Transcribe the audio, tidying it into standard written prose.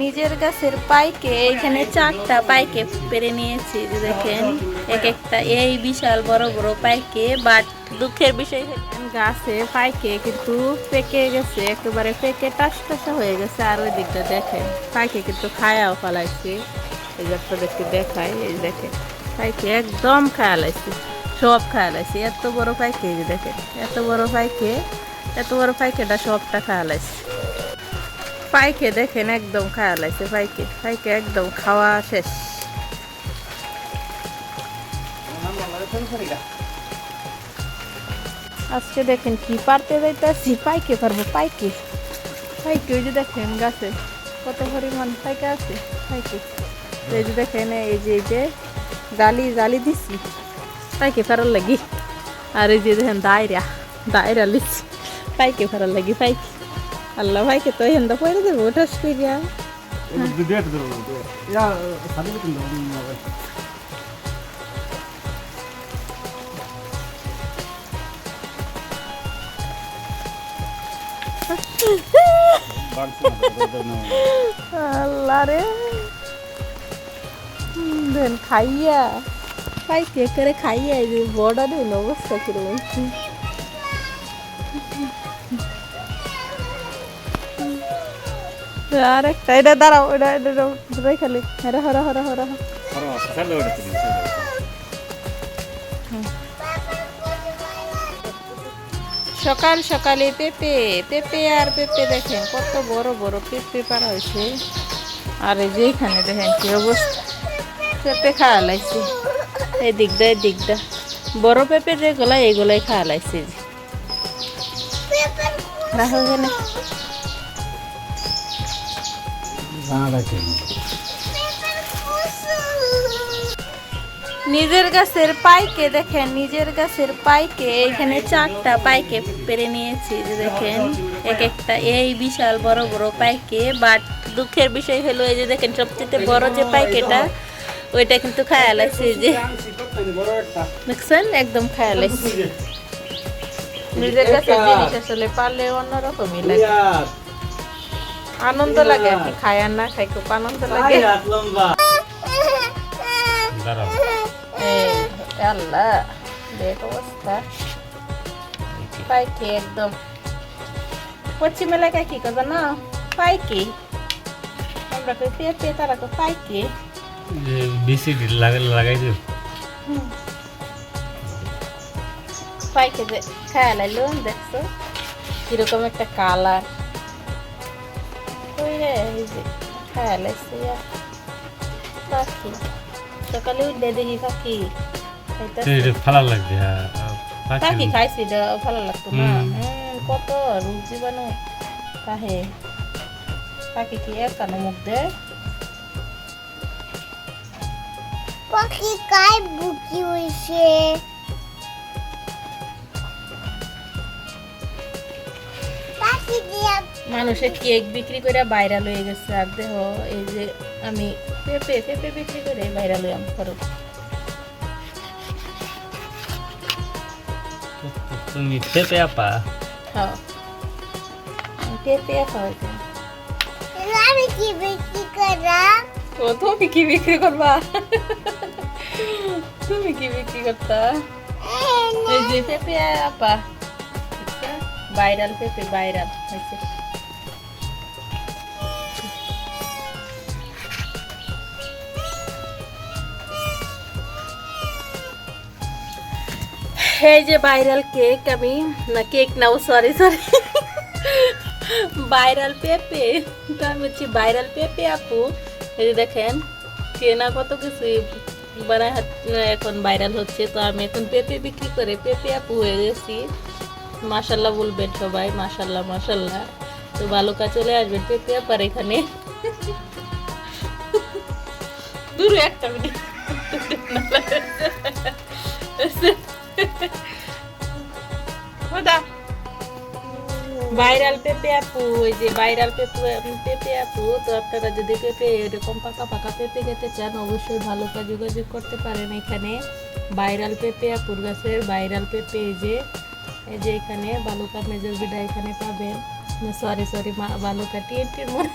নিজের গাছের পাইকে এখানে 4টা পাইকে পেরে নিয়েছি, যে দেখেন এক একটা এই বিশাল বড় বড় পাইকে। বাট দুঃখের বিষয় গাছে পাইকে কিন্তু পেকে গেছে, একেবারে পেকে টাসটাসা হয়ে গেছে। আর ওই দিকটা দেখেন পাইকে কিন্তু খায়াও ফেলাইছে। এই যে আপনাদেরকে দেখায়, এই দেখেন পাইকে একদম খায়ালাইছে, সব খায়ালাইছে। এত বড় পাইকে, এই যে দেখেন এত বড় পাইকে, এত বড় পাইকেটা সবটা খায়ালাইছে। পাইকে দেখেন একদম খাওয়া লাগছে, পাইকে পাইকে একদম খাওয়া শেষ। আজকে দেখেন কি পারতে যাইতেছি, পাইকে পারবো। পাইকে পাইকে ওই যে দেখেন গাছে কত পরিমাণ পাইকে আছে। পাইকে এই যে দেখেন, এই যে জালি জালি দিচ্ছি পাইকে ফেরার লাগি। আর এই যে দেখেন দায়রা লিচ্ছি পাইকে ফেরার লাগি। পাইকে আল্লাহ ভাইকে তো এখানটা পরে দেবো ঠাস করিয়া। আল্লাহ রে দেন খাইয়া পাইকে করে খাইয়া, এই যে বড় দেন অবস্থা কিরকম। আর একটা এটা দাঁড়াও, এটা খালি হরা হরা হরা হরা। সকাল সকালে পেঁপে পেঁপে আর পেঁপে দেখেন কত বড় বড় পেঁপে পারা হয়েছে। আর এই যে এখানে দেখেন কি অবস্থা, পেঁপে খাওয়া লাগছে। এই দিকটা বড় পেঁপে যেগুলা এইগুলাই খাওয়া লাগছে। রাখো এখানে। নিজের গাছের পাইকে দেখেন, নিজের গাছের পাইকে এখানে 4টা পাইকে পেরে নিয়েছি, যে দেখেন এক একটা এই বিশাল বড় বড় পাইকে। বাট দুঃখের বিষয় হলো, এই যে দেখেন সবচেয়ে বড় যে পাইকেটা ওইটা কিন্তু খায়া লাগছে। যে দেখছেন একদম খায়া লাগছে। নিজের গাছের জিনিস আসলে পারলে অন্যরকমই লাগে, আনন্দ লাগে আর কি। খায় আর না খাই খুব আনন্দ লাগে। আল্লাহ দেখ অবস্থা পাইকে একদম। পশ্চিম এলাকায় কি কথা না পাইকে, আমরা তো পেঁপে, তারা তো পাইকে বেশি লাগাই দিও। পাইকে যে খায়া লাইলো, দেখছো কিরকম একটা কালার। ওই রে এই যে খায়া লাইছে পাখি। সকালে উঠে দেখি পাখি ভালো লাগবে। পাখি খাইছি, ভালো লাগতো না। কত রোগ জীবাণু তাহে। পাখি কি একানো মুখ দেয়? পাখি কায় বুকি হইছে। পাখি দিয়া মানুষে কেক বিক্রি করে ভাইরাল হয়ে গেছে। আর দেহ এই যে আমি পেঁপে বিক্রি করে ভাইরাল হইলাম। খরচ তুমি পেঁপে আপা? হ্যাঁ পেঁপে আপা হয়েছে। আমি কি বিক্রি করা? ও তুমি কি বিক্রি করবা? তুমি কি বিক্রি করতা? এই যে পেঁপে আপা ভাইরাল, পেঁপে ভাইরাল হয়েছে। এই যে ভাইরাল কেক, আমি না কেক নাও, সরি ভাইরাল পেঁপে। তো আমি হচ্ছি ভাইরাল পেঁপে আপু। এই যে দেখেন কেনা কত কিছু বানায় এখন ভাইরাল হচ্ছে। তো আমি এখন পেঁপে বিক্রি করে পেঁপে আপু হয়ে গেছি। মাশাল্লাহ বলবেন সবাই, মাশাল্লাহ মাশাল্লাহ। তো ভালো কাজ চলে আসবেন পেঁপে আপার এখানে। দূর একটা মিনিট ভাইরাল পেঁপে আপু, ওই যে ভাইরাল পেঁপে আপু। তো আপনারা যদি পেঁপে এরকম পাকা পাকা পেঁপে খেতে চান, অবশ্যই ভালো কাজ যোগাযোগ করতে পারেন। এখানে ভাইরাল পেঁপে আপুর গাছের ভাইরাল পেঁপে, এই যে এখানে বালুকা মেজর বিডা এখানে পাবেন। সরি বালুকা টিএনটির মনে